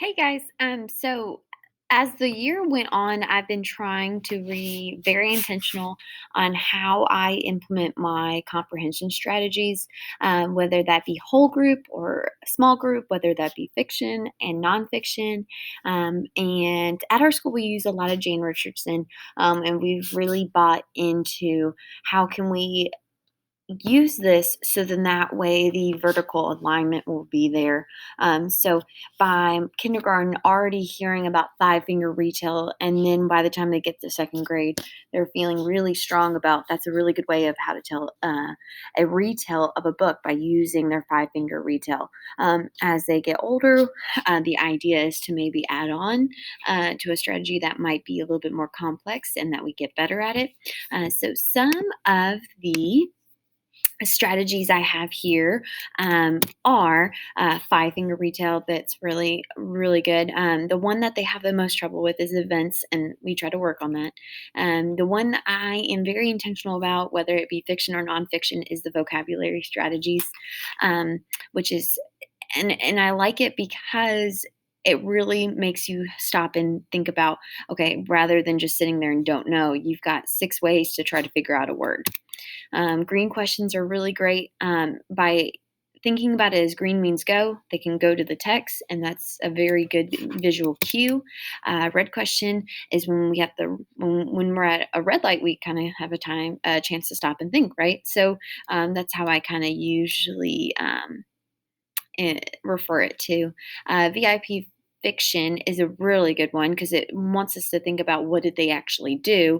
Hey guys, so as the year went on, I've been trying to be very intentional on how I implement my comprehension strategies, whether that be whole group or a small group, whether that be fiction and nonfiction. And at our school, we use a lot of Jane Richardson, and we've really bought into how can we use this so then that way the vertical alignment will be there. So by kindergarten, already hearing about five finger retail, and then by the time they get to second grade, they're feeling really strong about that's a really good way of how to tell a retail of a book by using their five finger retail. As they get older, the idea is to maybe add on to a strategy that might be a little bit more complex and that we get better at it. So some of the strategies I have here are five finger retail. That's really, really good. The one that they have the most trouble with is events, and we try to work on that. The one that I am very intentional about, whether it be fiction or nonfiction, is the vocabulary strategies, um, which is and I like it because it really makes you stop and think about, okay, rather than just sitting there and don't know, you've got six ways to try to figure out a word. Green questions are really great. By thinking about it as green means go, they can go to the text, and that's a very good visual cue. Red question is when we have the when we're at a red light, we kind of have a chance to stop and think, right? So that's how I kind of usually refer it to. VIP fiction is a really good one because it wants us to think about what did they actually do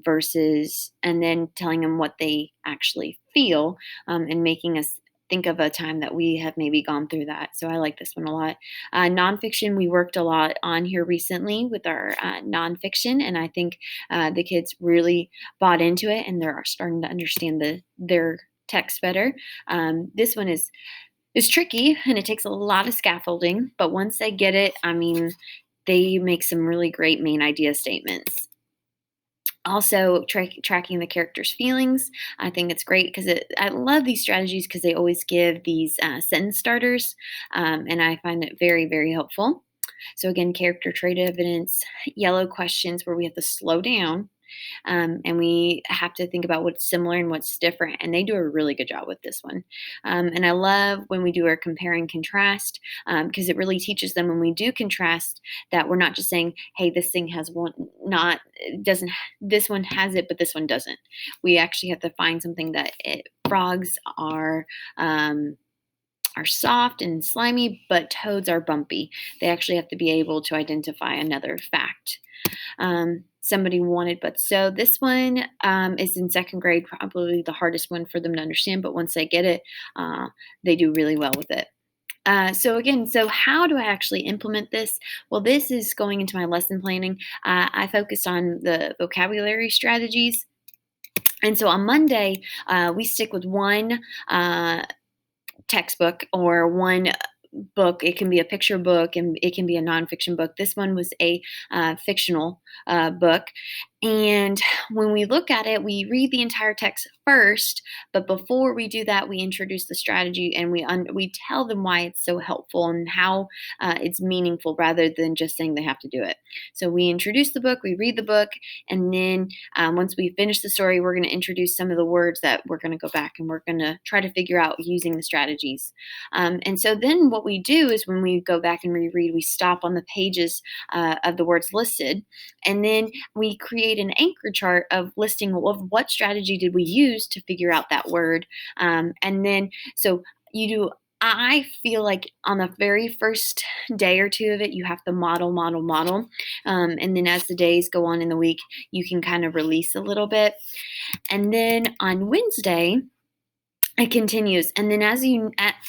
versus and then telling them what they actually feel and making us think of a time that we have maybe gone through that. So I like this one a lot. Nonfiction, we worked a lot on here recently with our nonfiction, and I think the kids really bought into it and they're starting to understand their text better. This one is tricky and it takes a lot of scaffolding, but once they get it, I mean, they make some really great main idea statements. Also, tracking the characters' feelings. I think it's great because I love these strategies because they always give these sentence starters, and I find it very, very helpful. So, again, character trait evidence, yellow questions where we have to slow down and we have to think about what's similar and what's different. And they do a really good job with this one. And I love when we do our compare and contrast because it really teaches them when we do contrast that we're not just saying, "Hey, this thing has one, not doesn't. This one has it, but this one doesn't." We actually have to find something that frogs are soft and slimy, but toads are bumpy. They actually have to be able to identify another fact. Somebody wanted but so this one is in second grade, probably the hardest one for them to understand, but once they get it, they do really well with it. So how do I actually implement this? Well, this is going into my lesson planning. I focus on the vocabulary strategies. And so on Monday, we stick with one textbook or one book. It can be a picture book and it can be a nonfiction book. This one was a fictional book. And when we look at it, we read the entire text first, but before we do that, we introduce the strategy and we tell them why it's so helpful and how it's meaningful rather than just saying they have to do it. So we introduce the book, we read the book, and then once we finish the story, we're going to introduce some of the words that we're going to go back and we're going to try to figure out using the strategies. And so then what we do is when we go back and reread, we stop on the pages of the words listed, and then we create an anchor chart of listing of what strategy did we use to figure out that word. And then, so you do, I feel like on the very first day or two of it, you have to model, model, model. And then as the days go on in the week, you can kind of release a little bit. And then on Wednesday, it continues, and then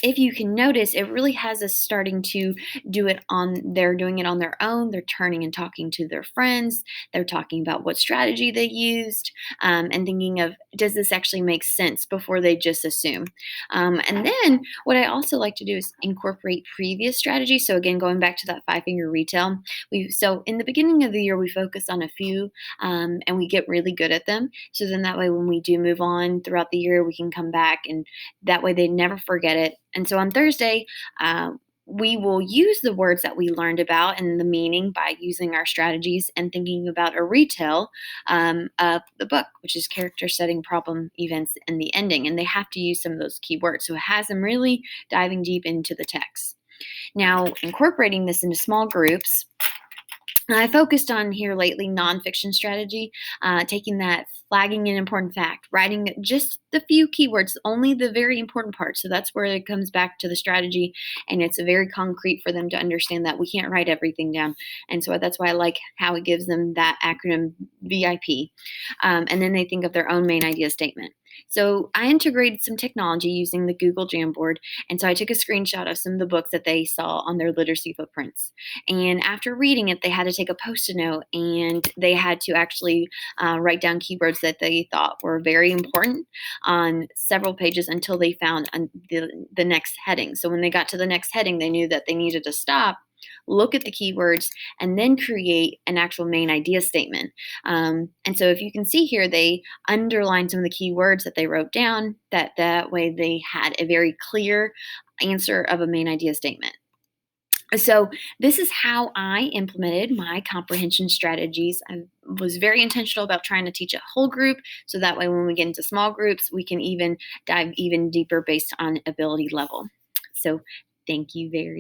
if you can notice, it really has us starting to do it on. They're doing it on their own. They're turning and talking to their friends. They're talking about what strategy they used, and thinking of does this actually make sense before they just assume. And then what I also like to do is incorporate previous strategies. So again, going back to that five finger retail, so in the beginning of the year we focus on a few, and we get really good at them. So then that way, when we do move on throughout the year, we can come back and that way they never forget it. And so on Thursday, we will use the words that we learned about and the meaning by using our strategies and thinking about a retell of the book, which is character setting, problem, events, and the ending. And they have to use some of those key words. So it has them really diving deep into the text. Now, incorporating this into small groups, I focused on here lately nonfiction strategy, taking that flagging an important fact, writing just the few keywords, only the very important parts. So that's where it comes back to the strategy, and it's very concrete for them to understand that we can't write everything down. And so that's why I like how it gives them that acronym VIP. And then they think of their own main idea statement. So I integrated some technology using the Google Jamboard, and so I took a screenshot of some of the books that they saw on their literacy footprints. And after reading it, they had to take a post-it note and they had to actually write down keywords that they thought were very important on several pages until they found the next heading. So when they got to the next heading, they knew that they needed to stop, look at the keywords, and then create an actual main idea statement. And so if you can see here, they underlined some of the keywords that they wrote down, that way they had a very clear answer of a main idea statement. So this is how I implemented my comprehension strategies. I was very intentional about trying to teach a whole group, so that way when we get into small groups, we can even dive even deeper based on ability level. So thank you very